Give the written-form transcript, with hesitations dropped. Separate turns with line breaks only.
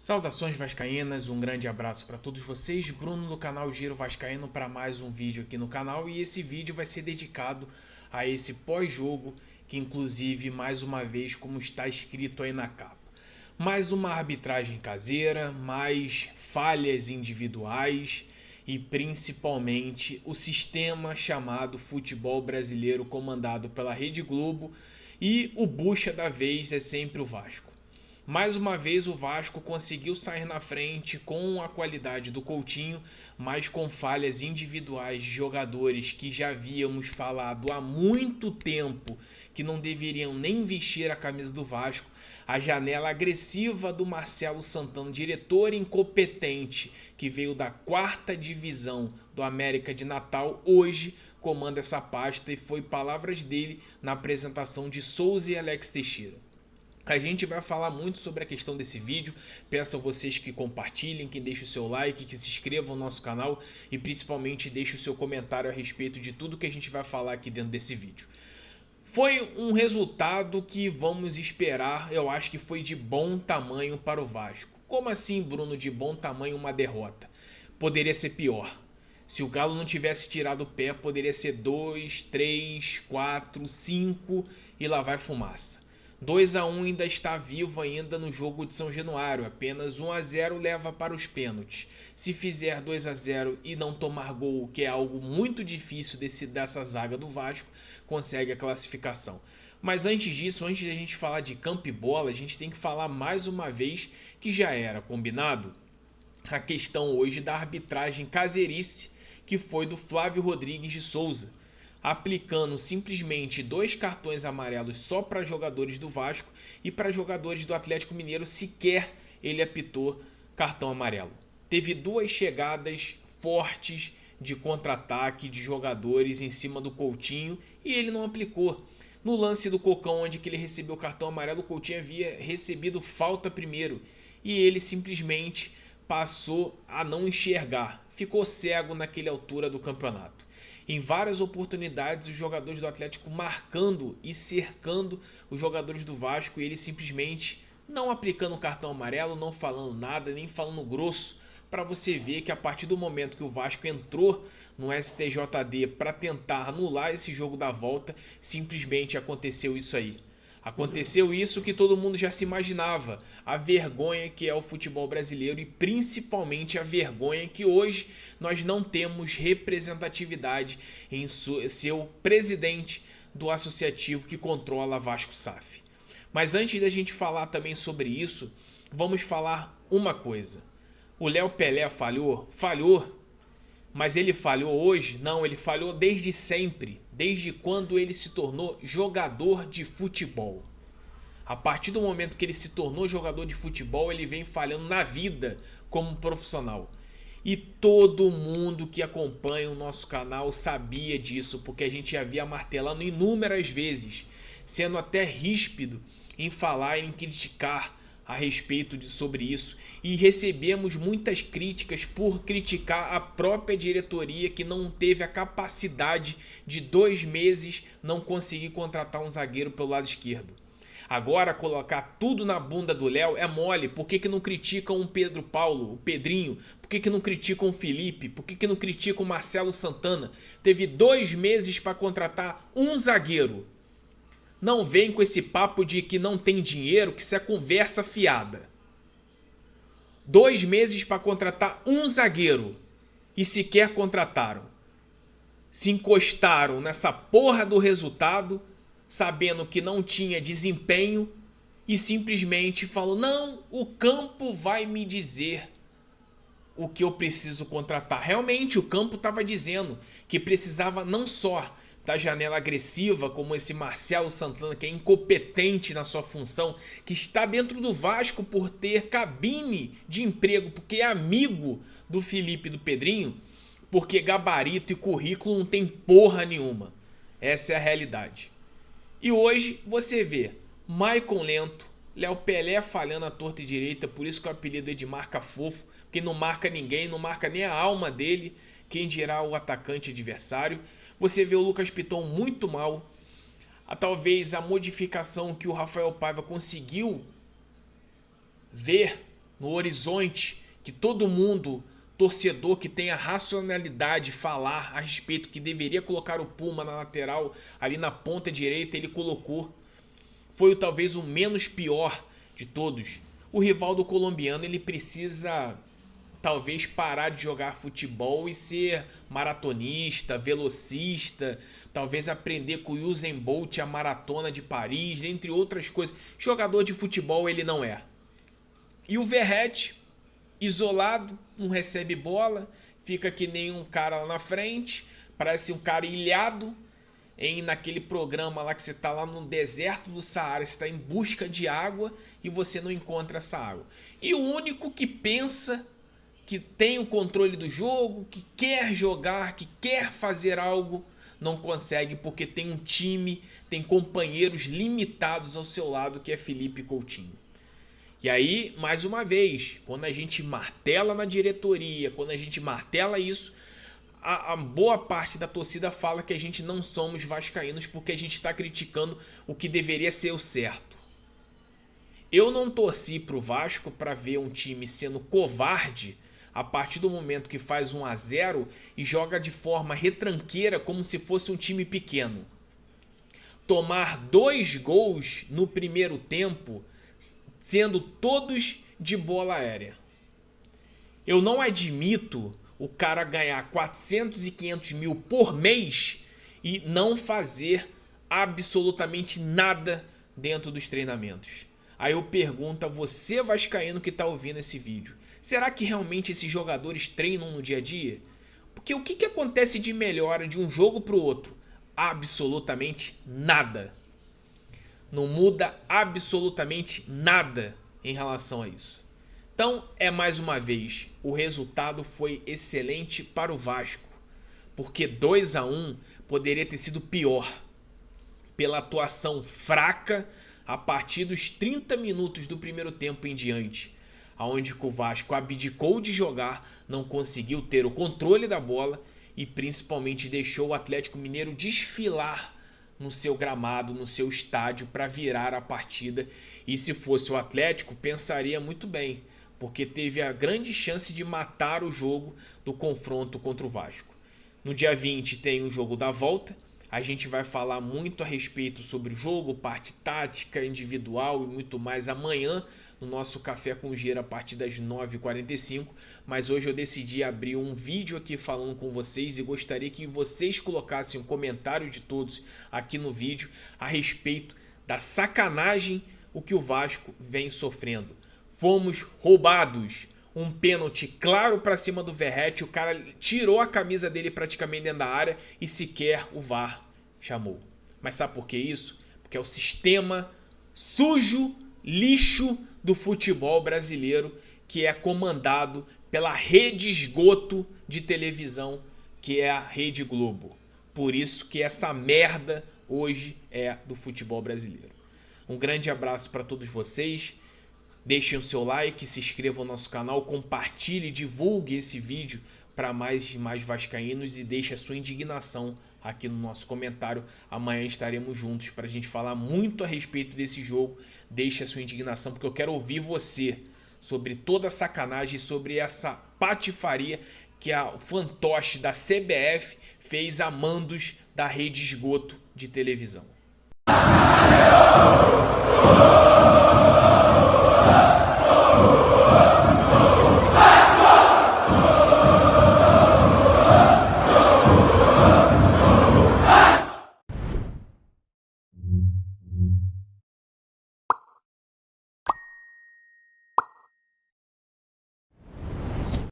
Saudações vascaínas, um grande abraço para todos vocês. Bruno do canal Giro Vascaíno para mais um vídeo aqui no canal, e esse vídeo vai ser dedicado a esse pós-jogo que, inclusive, mais uma vez, como está escrito aí na capa, mais uma arbitragem caseira, mais falhas individuais e principalmente o sistema chamado futebol brasileiro comandado pela Rede Globo, e o bucha da vez é sempre o Vasco. Mais uma vez o Vasco conseguiu sair na frente com a qualidade do Coutinho, mas com falhas individuais de jogadores que já havíamos falado há muito tempo que não deveriam nem vestir a camisa do Vasco. A janela agressiva do Marcelo Santana, diretor incompetente que veio da 4ª divisão do América de Natal, hoje comanda essa pasta, e foi palavras dele na apresentação de Souza e Alex Teixeira. A gente vai falar muito sobre a questão desse vídeo. Peço a vocês que compartilhem, que deixem o seu like, que se inscrevam no nosso canal e principalmente deixem o seu comentário a respeito de tudo que a gente vai falar aqui dentro desse vídeo. Foi um resultado que vamos esperar, eu acho que foi de bom tamanho para o Vasco. Como assim, Bruno, de bom tamanho uma derrota? Poderia ser pior. Se o Galo não tivesse tirado o pé, poderia ser 2, 3, 4, 5 e lá vai fumaça. 2-1 ainda está vivo ainda no jogo de São Januário, apenas 1-0 leva para os pênaltis. Se fizer 2-0 e não tomar gol, que é algo muito difícil dessa zaga do Vasco, consegue a classificação. Mas antes disso, antes de a gente falar de campo e bola, a gente tem que falar mais uma vez que já era combinado a questão hoje da arbitragem caseirice que foi do Flávio Rodrigues de Souza, aplicando simplesmente 2 cartões amarelos só para jogadores do Vasco, e para jogadores do Atlético Mineiro sequer ele apitou cartão amarelo. Teve 2 chegadas fortes de contra-ataque de jogadores em cima do Coutinho e ele não aplicou. No lance do Cocão, onde que ele recebeu o cartão amarelo, o Coutinho havia recebido falta primeiro e ele simplesmente passou a não enxergar, ficou cego naquela altura do campeonato. Em várias oportunidades, os jogadores do Atlético marcando e cercando os jogadores do Vasco, e ele simplesmente não aplicando o cartão amarelo, não falando nada, nem falando grosso, para você ver que a partir do momento que o Vasco entrou no STJD para tentar anular esse jogo da volta, simplesmente aconteceu isso aí. Aconteceu isso que todo mundo já se imaginava, a vergonha que é o futebol brasileiro, e principalmente a vergonha que hoje nós não temos representatividade em ser o presidente do associativo que controla a Vasco SAF. Mas antes da gente falar também sobre isso, vamos falar uma coisa. O Léo Pelé falhou? Falhou. Mas ele falhou hoje? Não, ele falhou desde sempre, desde quando ele se tornou jogador de futebol. A partir do momento que ele se tornou jogador de futebol, ele vem falhando na vida como profissional. E todo mundo que acompanha o nosso canal sabia disso, porque a gente havia martelando inúmeras vezes, sendo até ríspido em falar e em criticar a respeito sobre isso, e recebemos muitas críticas por criticar a própria diretoria, que não teve a capacidade de 2 meses não conseguir contratar um zagueiro pelo lado esquerdo. Agora colocar tudo na bunda do Léo é mole. Por que não criticam o Pedro Paulo, o Pedrinho? Por que não criticam o Felipe? Por que não criticam o Marcelo Santana? Teve 2 meses para contratar um zagueiro. Não vem com esse papo de que não tem dinheiro, que isso é conversa fiada. 2 meses para contratar um zagueiro e sequer contrataram. Se encostaram nessa porra do resultado, sabendo que não tinha desempenho, e simplesmente falou: não, o campo vai me dizer o que eu preciso contratar. Realmente o campo estava dizendo que precisava não só da janela agressiva, como esse Marcelo Santana, que é incompetente na sua função, que está dentro do Vasco por ter cabine de emprego, porque é amigo do Felipe e do Pedrinho, porque gabarito e currículo não tem porra nenhuma. Essa é a realidade. E hoje você vê Maicon lento, Léo Pelé falhando à torta e direita, por isso que o apelido é de marca fofo, porque não marca ninguém, não marca nem a alma dele, quem dirá o atacante adversário. Você vê o Lucas Piton muito mal. Talvez a modificação que o Rafael Paiva conseguiu ver no horizonte, que todo mundo, torcedor que tenha racionalidade, falar a respeito que deveria colocar o Puma na lateral, ali na ponta direita, ele colocou. Foi talvez o menos pior de todos. O Rivaldo colombiano, ele precisa talvez parar de jogar futebol e ser maratonista, velocista, talvez aprender com o Usain Bolt a maratona de Paris, entre outras coisas. Jogador de futebol ele não é. E o Verratti, isolado, não recebe bola, fica que nem um cara lá na frente, parece um cara ilhado, naquele programa lá que você está lá no deserto do Saara, você está em busca de água e você não encontra essa água. E o único que pensa, que tem o controle do jogo, que quer jogar, que quer fazer algo, não consegue porque tem um time, tem companheiros limitados ao seu lado, que é Philippe Coutinho. E aí, mais uma vez, quando a gente martela na diretoria, quando a gente martela isso, a boa parte da torcida fala que a gente não somos vascaínos porque a gente está criticando o que deveria ser o certo. Eu não torci para o Vasco para ver um time sendo covarde a partir do momento que faz 1-0 e joga de forma retranqueira como se fosse um time pequeno. Tomar 2 gols no primeiro tempo, sendo todos de bola aérea. Eu não admito o cara ganhar 400 e 500 mil por mês e não fazer absolutamente nada dentro dos treinamentos. Aí eu pergunto a você, vascaíno, que está ouvindo esse vídeo, será que realmente esses jogadores treinam no dia a dia? Porque o que acontece de melhora de um jogo para o outro? Absolutamente nada. Não muda absolutamente nada em relação a isso. Então, mais uma vez, o resultado foi excelente para o Vasco, porque 2-1 poderia ter sido pior, pela atuação fraca a partir dos 30 minutos do primeiro tempo em diante, onde o Vasco abdicou de jogar, não conseguiu ter o controle da bola e principalmente deixou o Atlético Mineiro desfilar no seu gramado, no seu estádio, para virar a partida. E se fosse o Atlético, pensaria muito bem, porque teve a grande chance de matar o jogo do confronto contra o Vasco. No dia 20 tem o jogo da volta, a gente vai falar muito a respeito sobre o jogo, parte tática, individual e muito mais amanhã no nosso Café com Giro a partir das 9h45, mas hoje eu decidi abrir um vídeo aqui falando com vocês e gostaria que vocês colocassem um comentário de todos aqui no vídeo a respeito da sacanagem o que o Vasco vem sofrendo. Fomos roubados, um pênalti claro para cima do Verratti, o cara tirou a camisa dele praticamente dentro da área e sequer o VAR chamou. Mas sabe por que isso? Porque é o sistema sujo, lixo do futebol brasileiro, que é comandado pela rede esgoto de televisão, que é a Rede Globo. Por isso que essa merda hoje é do futebol brasileiro. Um grande abraço para todos vocês. Deixem o seu like, se inscrevam no nosso canal, compartilhe, divulgue esse vídeo para mais e mais vascaínos e deixe a sua indignação aqui no nosso comentário. Amanhã estaremos juntos para a gente falar muito a respeito desse jogo. Deixe a sua indignação, porque eu quero ouvir você sobre toda a sacanagem, sobre essa patifaria que o fantoche da CBF fez a mandos da rede esgoto de televisão.